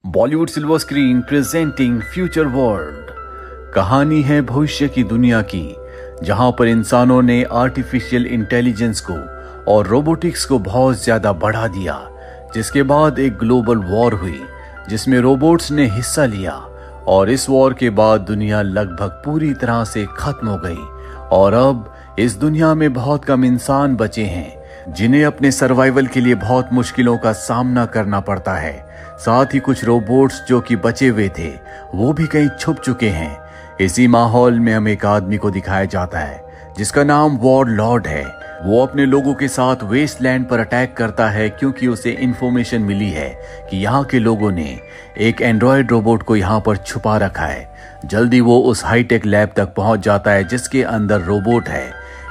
Bollywood silver screen presenting future world. कहानी है भविष्य की दुनिया की, जहां पर इंसानों ने आर्टिफिशियल इंटेलिजेंस को और रोबोटिक्स को बहुत ज्यादा बढ़ा दिया, जिसके बाद एक ग्लोबल वॉर हुई जिसमें रोबोट्स ने हिस्सा लिया। और इस वॉर के बाद दुनिया लगभग पूरी तरह से खत्म हो गई और अब इस दुनिया में बहुत कम इंसान बचे हैं जिन्हें अपने सर्वाइवल के लिए बहुत मुश्किलों का सामना करना पड़ता है। साथ ही कुछ रोबोट्स जो कि बचे हुए थे वो भी कहीं छुप चुके हैं। इसी माहौल में हमें एक आदमी को दिखाया जाता है जिसका नाम वॉर लॉर्ड है। वो अपने लोगों के साथ वेस्टलैंड पर अटैक करता है क्योंकि उसे इंफॉर्मेशन मिली है कि यहाँ के लोगों ने एक एंड्रॉयड रोबोट को यहाँ पर छुपा रखा है। जल्दी वो उस हाईटेक लैब तक पहुंच जाता है जिसके अंदर रोबोट है।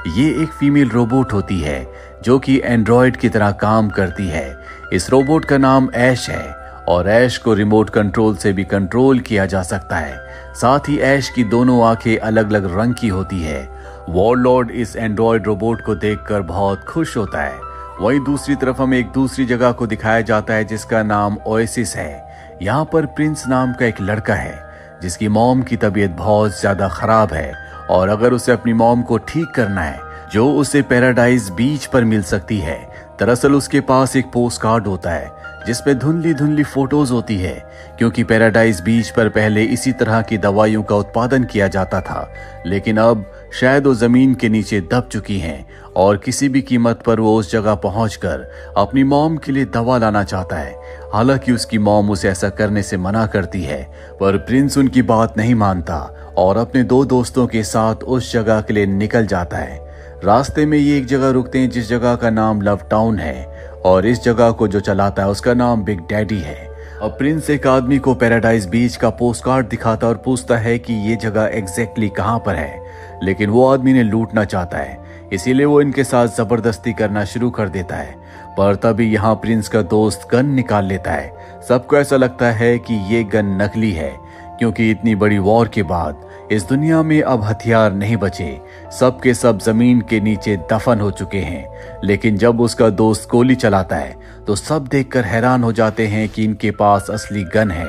ये एक फीमेल रोबोट होती है जो कि एंड्रॉयड की तरह काम करती है। इस रोबोट का नाम ऐश है और ऐश को रिमोट कंट्रोल से भी कंट्रोल किया जा सकता है। साथ ही ऐश की दोनों आंखें अलग अलग रंग की होती है। वॉरलॉर्ड इस एंड्रॉयड रोबोट को देखकर बहुत खुश होता है। वहीं दूसरी तरफ हमें एक दूसरी जगह को दिखाया जाता है जिसका नाम ओएसिस है। यहाँ पर प्रिंस नाम का एक लड़का है जिसकी मॉम की तबीयत बहुत ज्यादा खराब है और अगर उसे अपनी मॉम को ठीक करना है जो उसे पैराडाइज बीच पर मिल सकती है। दरअसल उसके पास एक पोस्ट कार्ड होता है जिसमें धुंधली धुंधली फोटोज होती है क्योंकि पैराडाइज बीच पर पहले इसी तरह की दवाइयों का उत्पादन किया जाता था, लेकिन अब शायद वो जमीन के नीचे दब चुकी हैं और किसी भी कीमत पर वो उस जगह पहुंचकर अपनी मॉम के लिए दवा लाना चाहता है। हालांकि उसकी मॉम उसे ऐसा करने से मना करती है, पर प्रिंस उनकी बात नहीं मानता और अपने दो दोस्तों के साथ उस जगह के लिए निकल जाता है। रास्ते में ये एक जगह रुकते हैं जिस जगह का नाम लव टाउन है और इस जगह को जो चलाता है उसका नाम बिग डैडी है। अब प्रिंस एक आदमी को पैराडाइज बीच का पोस्ट कार्ड दिखाता और पूछता है कि ये जगह एग्जैक्टली कहाँ पर है, लेकिन वो आदमी ने लूटना चाहता है, इसीलिए वो इनके साथ जबरदस्ती करना शुरू कर देता है। पर तभी यहाँ प्रिंस का दोस्त गन निकाल लेता है। सबको ऐसा लगता है कि ये गन नकली है क्योंकि इतनी बड़ी वॉर के बाद इस दुनिया में अब हथियार नहीं बचे, सब के सब जमीन के नीचे दफन हो चुके हैं। लेकिन जब उसका दोस्त गोली चलाता है तो सब देखकर हैरान हो जाते हैं कि इनके पास असली गन है।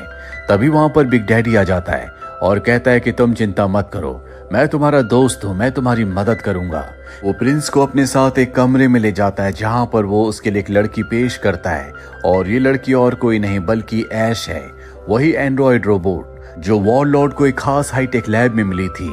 तभी वहां पर बिग डैडी आ जाता है और कहता है कि तुम चिंता मत करो, मैं तुम्हारा दोस्त हूँ, मैं तुम्हारी मदद करूंगा। वो प्रिंस को अपने साथ एक कमरे में ले जाता है जहां पर वो उसके लिए एक लड़की पेश करता है और ये लड़की और कोई नहीं बल्कि ऐश है, वही एंड्रॉयड रोबोट जो वॉरलॉर्ड को एक खास हाईटेक लैब में मिली थी।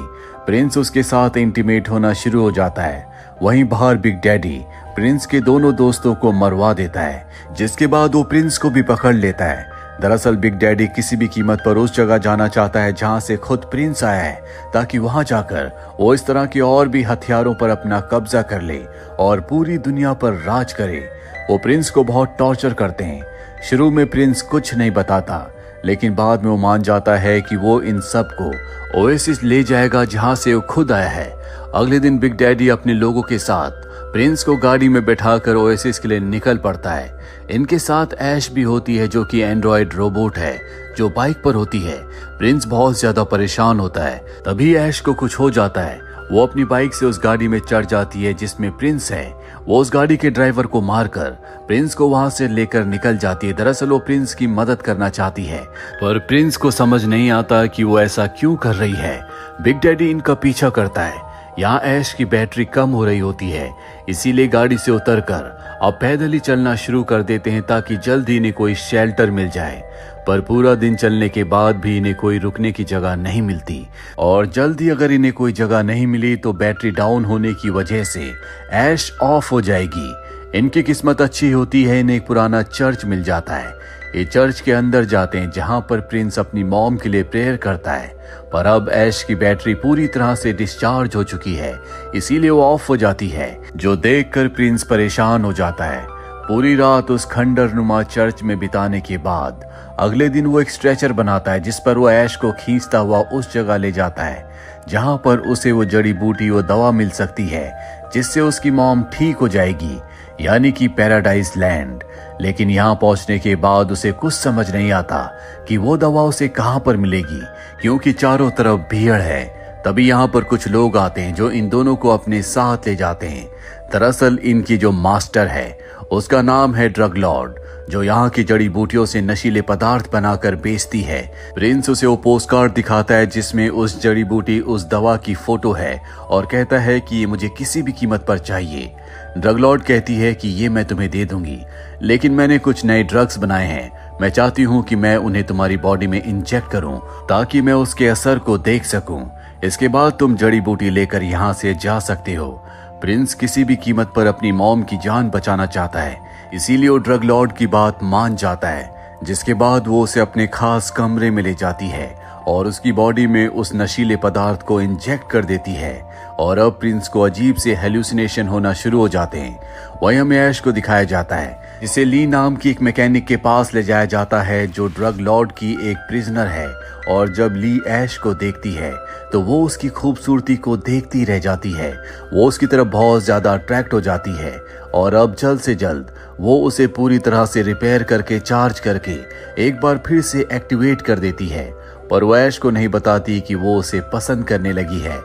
प्रिंस उसके साथ इंटीमेट होना शुरू हो जाता है। वहीं बाहर बिग डैडी प्रिंस के दोनों दोस्तों को मरवा देता है, जिसके बाद वो प्रिंस को भी पकड़ लेता है। दरअसल बिग डैडी किसी भी कीमत पर उस जगह जाना चाहता है जहां से खुद प्रिंस आया है, ताकि वहां जाकर वो इस तरह के और भी हथियारों पर अपना कब्जा कर ले और पूरी दुनिया पर राज करे। वो प्रिंस को बहुत टॉर्चर करते हैं। शुरू में प्रिंस कुछ नहीं बताता, लेकिन बाद में वो मान जाता है कि वो इन सब को ओएसिस ले जाएगा जहां से वो खुद आया है। अगले दिन बिग डैडी अपने लोगों के साथ प्रिंस को गाड़ी में बैठाकर ओएसिस के लिए निकल पड़ता है। इनके साथ ऐश भी होती है जो कि एंड्रॉयड रोबोट है जो बाइक पर होती है। प्रिंस बहुत ज्यादा परेशान होता है। तभी ऐश को कुछ हो जाता है। वो अपनी बाइक से उस गाड़ी में चढ़ जाती है जिसमें प्रिंस है। वो उस गाड़ी के ड्राइवर को मारकर प्रिंस को वहां से लेकर निकल जाती है। दरअसल वो प्रिंस की मदद करना चाहती है, पर प्रिंस को समझ नहीं आता कि वो ऐसा क्यों कर रही है। बिग डैडी इनका पीछा करता है। यहाँ ऐश की बैटरी कम हो रही होती है, इसीलिए गाड़ी से उतरकर अब पैदल ही चलना शुरू कर देते हैं ताकि जल्द ही इन्हें कोई शेल्टर मिल जाए। पर पूरा दिन चलने के बाद भी इन्हें कोई रुकने की जगह नहीं मिलती और जल्दी अगर इन्हें कोई जगह नहीं मिली तो बैटरी डाउन होने की वजह से ऐश ऑफ हो जाएगी। इनकी किस्मत अच्छी होती है, इन्हें एक पुराना चर्च मिल जाता है। ये चर्च के अंदर जाते हैं जहां पर प्रिंस अपनी मॉम के लिए प्रेयर करता है, पर अब ऐश की बैटरी पूरी तरह से डिस्चार्ज हो चुकी है, इसीलिए वो ऑफ हो जाती है, जो देखकर प्रिंस परेशान हो जाता है। पूरी रात उस खंडर नुमा चर्च में बिताने के बाद अगले दिन वो एक स्ट्रेचर बनाता है जिस पर वो ऐश को खींचता हुआ उस जगह ले जाता है जहां पर उसे वो जड़ी बूटी वो दवा मिल सकती है जिससे उसकी मॉम ठीक हो जाएगी, यानी कि पैराडाइज लैंड। लेकिन यहाँ पहुंचने के बाद उसे कुछ समझ नहीं आता कि वो दवा उसे कहाँ पर मिलेगी क्योंकि चारों तरफ भीड़ है। तभी यहाँ पर कुछ लोग आते हैं जो इन दोनों को अपने साथ ले जाते हैं। दरअसल इनकी जो मास्टर है उसका नाम है ड्रग लॉर्ड, जो यहाँ की जड़ी बूटियों से नशीले पदार्थ बनाकर बेचती है। प्रिंस उसे वो पोस्ट कार्ड दिखाता है जिसमें उस जड़ी बूटी उस दवा की फोटो है और कहता है कि ये मुझे किसी भी कीमत पर चाहिए। ड्रग लॉर्ड कहती है कि ये मैं तुम्हें दे दूंगी, लेकिन मैंने कुछ नए ड्रग्स बनाए हैं। मैं चाहती हूँ कि मैं उन्हें तुम्हारी बॉडी में इंजेक्ट करूँ ताकि मैं उसके असर को देख सकूं। इसके बाद तुम जड़ी बूटी लेकर यहाँ से जा सकते हो। प्रिंस किसी भी कीमत पर अपनी मॉम की जान बचाना चाहता है, इसीलिए वो ड्रग लॉर्ड की बात मान जाता है, जिसके बाद वो उसे अपने खास कमरे में ले जाती है और उसकी बॉडी में उस नशीले पदार्थ को इंजेक्ट कर देती है और अब प्रिंस को अजीब से हेल्यूसिनेशन होना शुरू हो जाते हैं। वहीं हमें ऐश को दिखाया जाता है जिसे ली नाम की एक मैकेनिक के पास ले जाया जाता है जो ड्रग लॉर्ड की एक प्रिजनर है, और जब ली ऐश को देखती है तो वो उसकी खूबसूरती को देखती रह जाती है। वो उसकी तरफ बहुत ज्यादा अट्रैक्ट हो जाती है और अब जल्द से जल्द वो उसे पूरी तरह से रिपेयर करके चार्ज करके एक बार फिर से एक्टिवेट कर देती है, पर वो ऐश को नहीं बताती कि वो उसे पसंद करने लगी है।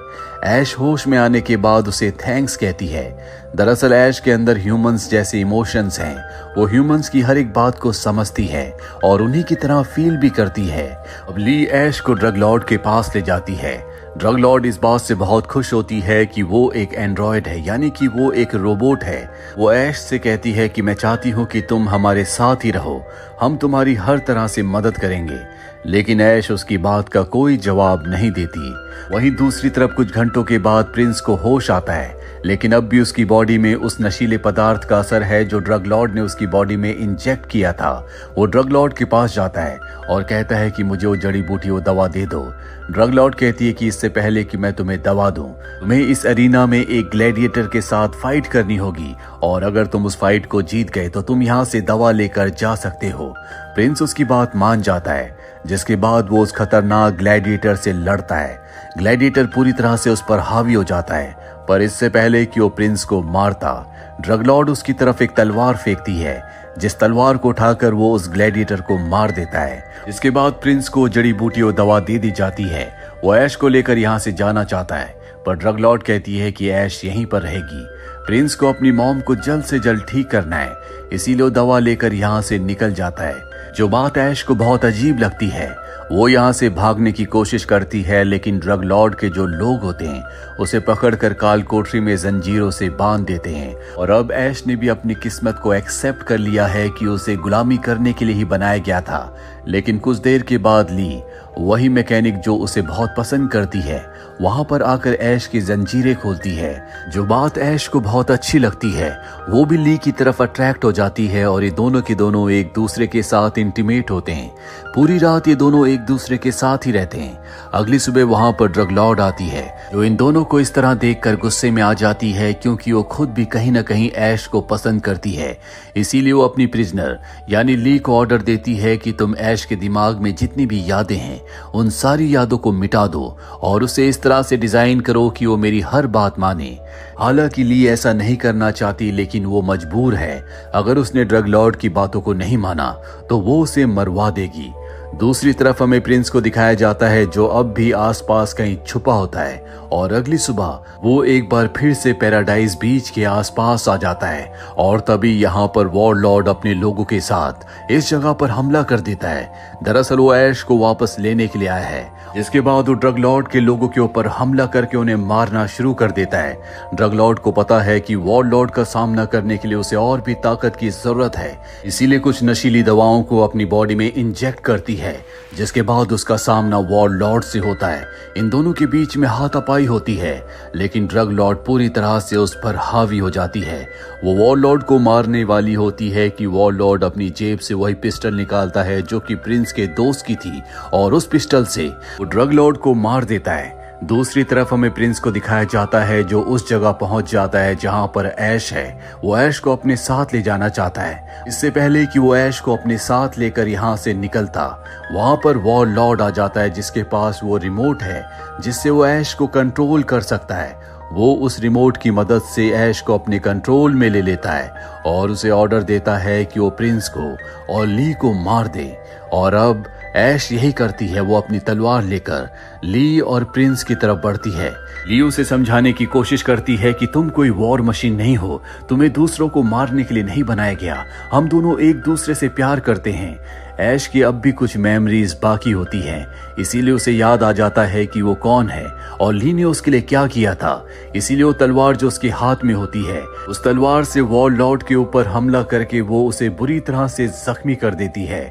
ऐश होश में आने के बाद उसे थैंक्स कहती है। दरअसल ऐश के अंदर ह्यूमंस जैसे इमोशंस हैं, वो ह्यूमंस की हर एक बात को समझती है और उन्हीं की तरह फील भी करती है। अब ली ऐश को ड्रग लॉर्ड के पास ले जाती है। ड्रग लॉर्ड इस बात से बहुत खुश होती है कि वो एक एंड्रॉयड है, यानी कि वो एक रोबोट है। वो ऐश से कहती है कि मैं चाहती हूँ कि तुम हमारे साथ ही रहो, हम तुम्हारी हर तरह से मदद करेंगे, लेकिन ऐश उसकी बात का कोई जवाब नहीं देती। वहीं दूसरी तरफ कुछ घंटों के बाद प्रिंस को होश आता है, लेकिन अब भी उसकी बॉडी में उस नशीले पदार्थ का असर है जो ड्रग लॉर्ड ने उसकी बॉडी में इंजेक्ट किया था। वो ड्रग लॉर्ड के पास जाता है और कहता है कि मुझे वो जड़ी बूटी वो दवा दे दो। ड्रग लॉर्ड कहती है कि इससे पहले कि मैं तुम्हें दवा दूं, तुम्हें इस अरीना में एक ग्लैडिएटर के साथ फाइट करनी होगी और अगर तुम उस फाइट को जीत गए तो तुम यहाँ से दवा लेकर जा सकते हो। प्रिंस उसकी बात मान जाता है, जिसके बाद वो उस खतरनाक ग्लैडिएटर से लड़ता है। ग्लैडिएटर पूरी तरह से उस पर हावी हो जाता है, पर इससे पहले कि वो प्रिंस को मारता, ड्रग लॉर्ड उसकी तरफ एक तलवार फेंकती है, जिस तलवार को उठाकर वो उस ग्लैडिएटर को मार देता है। इसके बाद प्रिंस को जड़ी बूटी और दवा दे दी जाती है। वो ऐश को लेकर यहाँ से जाना चाहता है, पर ड्रग लॉर्ड कहती है कि ऐश यहीं पर रहेगी। प्रिंस को अपनी मॉम को जल्द से जल्द ठीक करना है, इसीलिए वो दवा लेकर यहाँ से निकल जाता है। जो बात ऐश को बहुत अजीब लगती है, वो यहाँ से भागने की कोशिश करती है, लेकिन ड्रग लॉर्ड के जो लोग होते हैं उसे पकड़कर काल कोठरी में जंजीरों से बांध देते हैं। और अब ऐश ने भी अपनी किस्मत को एक्सेप्ट कर लिया है कि उसे गुलामी करने के लिए ही बनाया गया था। लेकिन कुछ देर के बाद ली, वही मैकेनिक जो उसे बहुत पसंद करती है, वहां पर आकर ऐश की जंजीरें खोलती है। जो बात ऐश को बहुत अच्छी लगती है, वो भी ली की तरफ अट्रैक्ट हो जाती है और ये दोनों के दोनों एक दूसरे के साथ इंटीमेट होते हैं। पूरी रात ये दोनों एक दूसरे के साथ ही रहते हैं। अगली सुबह वहां पर ड्रग लॉर्ड आती है, जो इन दोनों को इस तरह देखकर गुस्से में आ जाती है, क्योंकि वो खुद भी कहीं न कहीं ऐश को पसंद करती है। इसीलिए वो अपनी प्रिजनर यानी ली को ऑर्डर देती है कि तुम ऐश के दिमाग में जितनी भी यादें हैं उन सारी यादों को मिटा दो और उसे इस तरह से डिजाइन करो कि वो मेरी हर बात माने। हालांकि ली ऐसा नहीं करना चाहती, लेकिन वो मजबूर है। अगर उसने ड्रग लॉर्ड की बातों को नहीं माना तो वो उसे मरवा देगी। दूसरी तरफ हमें प्रिंस को दिखाया जाता है, जो अब भी आसपास कहीं छुपा होता है, और अगली सुबह वो एक बार फिर से पैराडाइज बीच के आसपास आ जाता है और तभी यहाँ पर वॉर लॉर्ड अपने लोगों के साथ इस जगह पर हमला कर देता है। दरअसल वो ऐश को वापस लेने के लिए आया है, जिसके बाद वो ड्रग लॉर्ड के लोगों के ऊपर हमला करके उन्हें मारना शुरू कर देता है। ड्रग लॉर्ड को पता है कि वॉर लॉर्ड का सामना करने के लिए उसे और भी ताकत की जरूरत है, इसीलिए कुछ नशीली दवाओं को अपनी बॉडी में इंजेक्ट करती है, जिसके बाद उसका सामना वॉर लॉर्ड से होता है। इन दोनों के बीच में हाथापाई होती है, लेकिन ड्रग लॉर्ड पूरी तरह से उस पर हावी हो जाती है। वो वॉर लॉर्ड को मारने वाली होती है कि वॉर लॉर्ड अपनी जेब से वही पिस्टल निकालता है जो कि प्रिंस के दोस्त की थी, और उस पिस्टल से वो ड्रग लॉर्ड को मार देता है। दूसरी तरफ हमें प्रिंस को दिखाया जाता है, जो उस जगह पहुंच जाता है जहां पर ऐश है। वो ऐश को अपने साथ ले जाना चाहता है। इससे पहले कि वो ऐश को अपने साथ लेकर यहाँ से निकलता, वहां पर वॉर लॉर्ड आ जाता है, जिसके पास वो रिमोट है जिससे वो ऐश को कंट्रोल कर सकता है। वो उस रिमोट की मदद से ऐश को अपने कंट्रोल में ले लेता है और उसे ऑर्डर देता है कि वो प्रिंस को और ली को मार दे। और अब ऐश यही करती है, वो अपनी तलवार लेकर ली और प्रिंस की तरफ बढ़ती है। ली उसे समझाने की कोशिश करती है कि तुम कोई वॉर मशीन नहीं हो, तुम्हें दूसरों को मारने के लिए नहीं बनाया गया, हम दोनों एक दूसरे से प्यार करते हैं। ऐश की अब भी कुछ मेमोरीज बाकी होती हैं, इसीलिए उसे याद आ जाता है कि वो कौन है और ली ने उसके लिए क्या किया था। इसीलिए वो तलवार जो उसके हाथ में होती है, उस तलवार से वॉर लॉर्ड के ऊपर हमला करके वो उसे बुरी तरह से जख्मी कर देती है।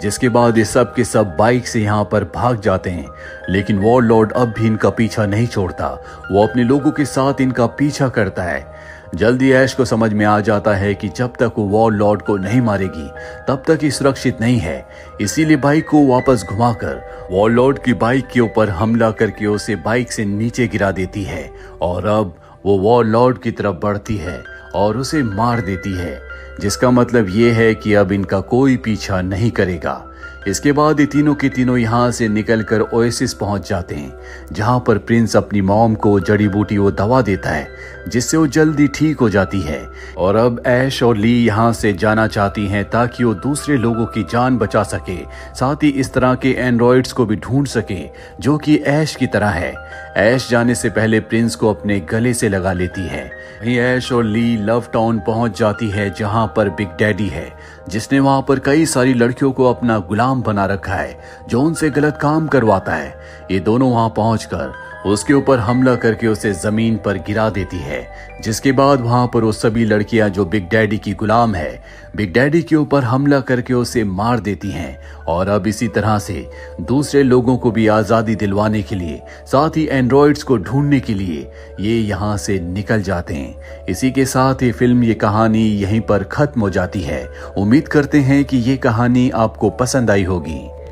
जिसके बाद ये सब के सब बाइक से यहाँ पर भाग जाते हैं, लेकिन वॉर लॉर्ड अब भी इनका पीछा नहीं छोड़ता। वो अपने लोगों के साथ इनका पीछा करता है। जल्दी ऐश को समझ में आ जाता है कि जब तक वो वॉर लॉर्ड को नहीं मारेगी तब तक ये सुरक्षित नहीं है। इसीलिए बाइक को वापस घुमाकर वॉर लॉर्ड की बाइक के ऊपर हमला करके उसे बाइक से नीचे गिरा देती है और अब वो वॉर लॉर्ड की तरफ बढ़ती है और उसे मार देती है, जिसका मतलब ये है कि अब इनका कोई पीछा नहीं करेगा। इसके बाद ये तीनों के तीनों यहाँ से निकलकर ओएसिस पहुंच जाते हैं, जहां पर प्रिंस अपनी मॉम को जड़ी बूटी वो दवा देता है जिससे वो जल्दी ठीक हो जाती है। और अब ऐश और ली यहाँ से जाना चाहती हैं ताकि वो दूसरे लोगों की जान बचा सके, साथ ही इस तरह के एंड्रॉइड्स को भी ढूंढ सके जो कि ऐश की तरह है। ऐश जाने से पहले प्रिंस को अपने गले से लगा लेती है। वहीं ऐश और ली लव टाउन पहुंच जाती है जहां पर बिग डैडी है, जिसने वहां पर कई सारी लड़कियों को अपना गुलाम बना रखा है जो उनसे गलत काम करवाता है। ये दोनों वहां पहुंचकर उसके ऊपर हमला करके उसे जमीन पर गिरा देती है, जिसके बाद वहां पर वो सभी लड़कियां जो बिग डैडी की गुलाम है, बिग डैडी के ऊपर हमला करके उसे मार देती हैं। और अब इसी तरह से दूसरे लोगों को भी आजादी दिलवाने के लिए, साथ ही एंड्रॉइड्स को ढूंढने के लिए ये यहाँ से निकल जाते हैं। इसी के साथ ये फिल्म, ये कहानी यहीं पर खत्म हो जाती है। उम्मीद करते हैं कि ये कहानी आपको पसंद आई होगी।